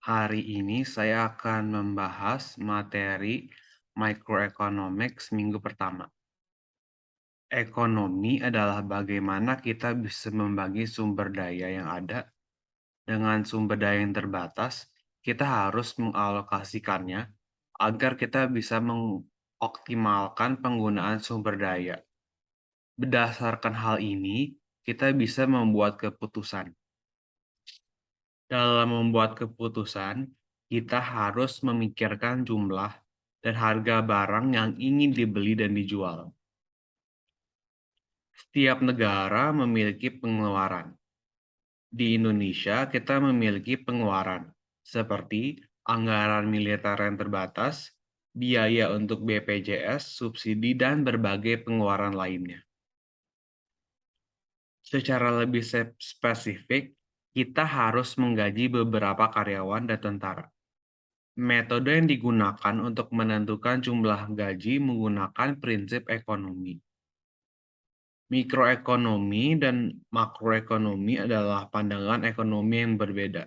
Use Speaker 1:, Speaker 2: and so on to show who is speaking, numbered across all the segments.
Speaker 1: Hari ini saya akan membahas materi microeconomics minggu pertama. Ekonomi adalah bagaimana kita bisa membagi sumber daya yang ada. Dengan sumber daya yang terbatas, kita harus mengalokasikannya agar kita bisa mengoptimalkan penggunaan sumber daya. Berdasarkan hal ini, kita bisa membuat keputusan. Dalam membuat keputusan, kita harus memikirkan jumlah dan harga barang yang ingin dibeli dan dijual. Setiap negara memiliki pengeluaran. Di Indonesia, kita memiliki pengeluaran seperti anggaran militer yang terbatas, biaya untuk BPJS, subsidi, dan berbagai pengeluaran lainnya. Secara lebih spesifik, kita harus menggaji beberapa karyawan dan tentara. Metode yang digunakan untuk menentukan jumlah gaji menggunakan prinsip ekonomi. Mikroekonomi dan makroekonomi adalah pandangan ekonomi yang berbeda.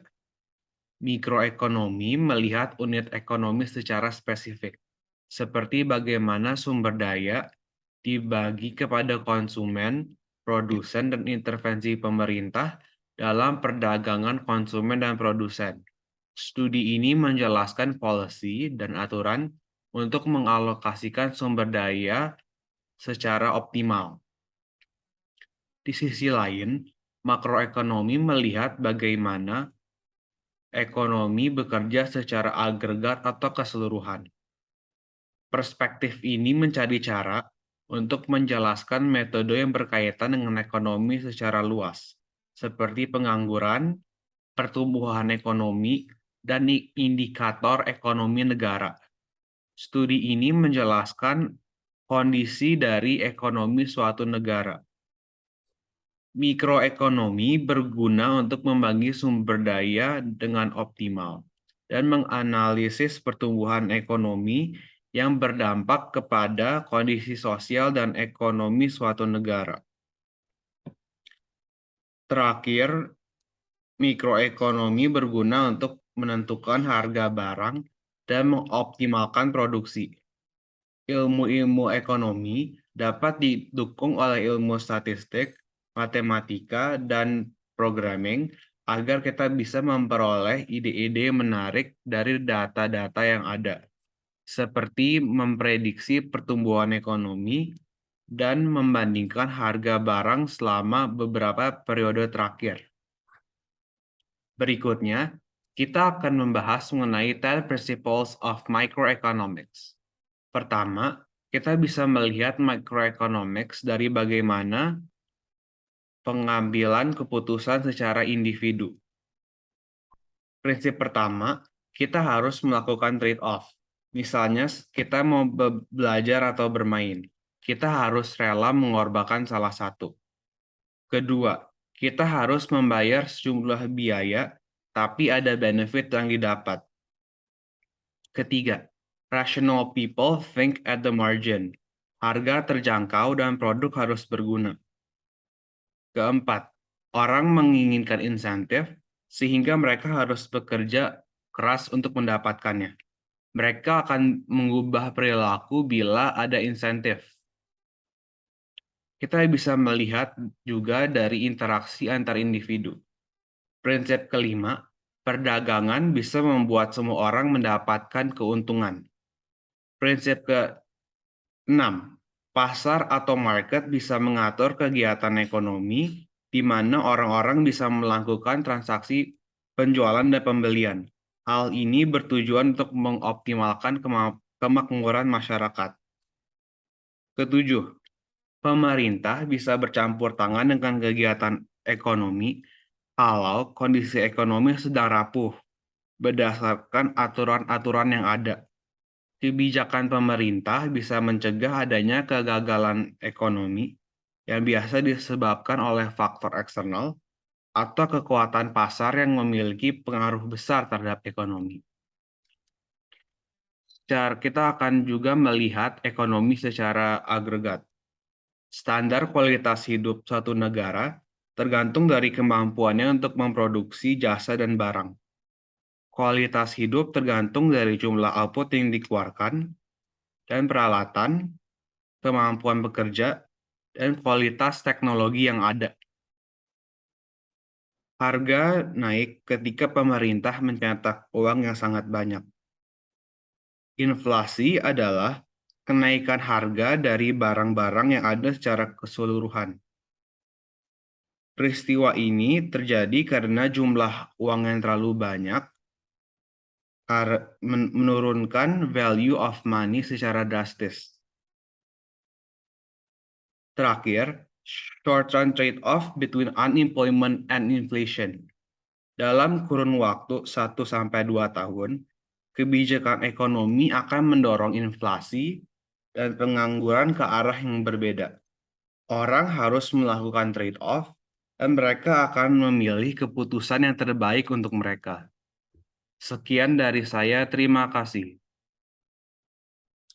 Speaker 1: Mikroekonomi melihat unit ekonomi secara spesifik, seperti bagaimana sumber daya dibagi kepada konsumen, produsen, dan intervensi pemerintah dalam perdagangan konsumen dan produsen. Studi ini menjelaskan policy dan aturan untuk mengalokasikan sumber daya secara optimal. Di sisi lain, makroekonomi melihat bagaimana ekonomi bekerja secara agregat atau keseluruhan. Perspektif ini mencari cara untuk menjelaskan metode yang berkaitan dengan ekonomi secara luas, seperti pengangguran, pertumbuhan ekonomi, dan indikator ekonomi negara. Studi ini menjelaskan kondisi dari ekonomi suatu negara. Mikroekonomi berguna untuk membagi sumber daya dengan optimal dan menganalisis pertumbuhan ekonomi yang berdampak kepada kondisi sosial dan ekonomi suatu negara. Terakhir, mikroekonomi berguna untuk menentukan harga barang dan mengoptimalkan produksi. Ilmu-ilmu ekonomi dapat didukung oleh ilmu statistik, matematika, dan programming agar kita bisa memperoleh ide-ide menarik dari data-data yang ada, seperti memprediksi pertumbuhan ekonomi dan membandingkan harga barang selama beberapa periode terakhir. Berikutnya, kita akan membahas mengenai 10 Principles of Microeconomics. Pertama, kita bisa melihat microeconomics dari bagaimana pengambilan keputusan secara individu. Prinsip pertama, kita harus melakukan trade-off. Misalnya, kita mau belajar atau bermain. Kita harus rela mengorbankan salah satu. Kedua, kita harus membayar sejumlah biaya, tapi ada benefit yang didapat. Ketiga, rational people think at the margin. Harga terjangkau dan produk harus berguna. Keempat, orang menginginkan insentif sehingga mereka harus bekerja keras untuk mendapatkannya. Mereka akan mengubah perilaku bila ada insentif. Kita bisa melihat juga dari interaksi antar individu. Prinsip kelima, perdagangan bisa membuat semua orang mendapatkan keuntungan. Prinsip ke-6, pasar atau market bisa mengatur kegiatan ekonomi di mana orang-orang bisa melakukan transaksi penjualan dan pembelian. Hal ini bertujuan untuk mengoptimalkan kemakmuran masyarakat. Ketujuh, pemerintah bisa bercampur tangan dengan kegiatan ekonomi kalau kondisi ekonomi sedang rapuh berdasarkan aturan-aturan yang ada. Kebijakan pemerintah bisa mencegah adanya kegagalan ekonomi yang biasa disebabkan oleh faktor eksternal atau kekuatan pasar yang memiliki pengaruh besar terhadap ekonomi. Kita akan juga melihat ekonomi secara agregat. Standar kualitas hidup suatu negara tergantung dari kemampuannya untuk memproduksi jasa dan barang. Kualitas hidup tergantung dari jumlah output yang dikeluarkan dan peralatan, kemampuan bekerja, dan kualitas teknologi yang ada. Harga naik ketika pemerintah mencetak uang yang sangat banyak. Inflasi adalah kenaikan harga dari barang-barang yang ada secara keseluruhan. Peristiwa ini terjadi karena jumlah uang yang terlalu banyak menurunkan value of money secara drastis. Terakhir, short-run trade-off between unemployment and inflation. Dalam kurun waktu 1-2 tahun, kebijakan ekonomi akan mendorong inflasi dan pengangguran ke arah yang berbeda. Orang harus melakukan trade-off, dan mereka akan memilih keputusan yang terbaik untuk mereka. Sekian dari saya, terima kasih.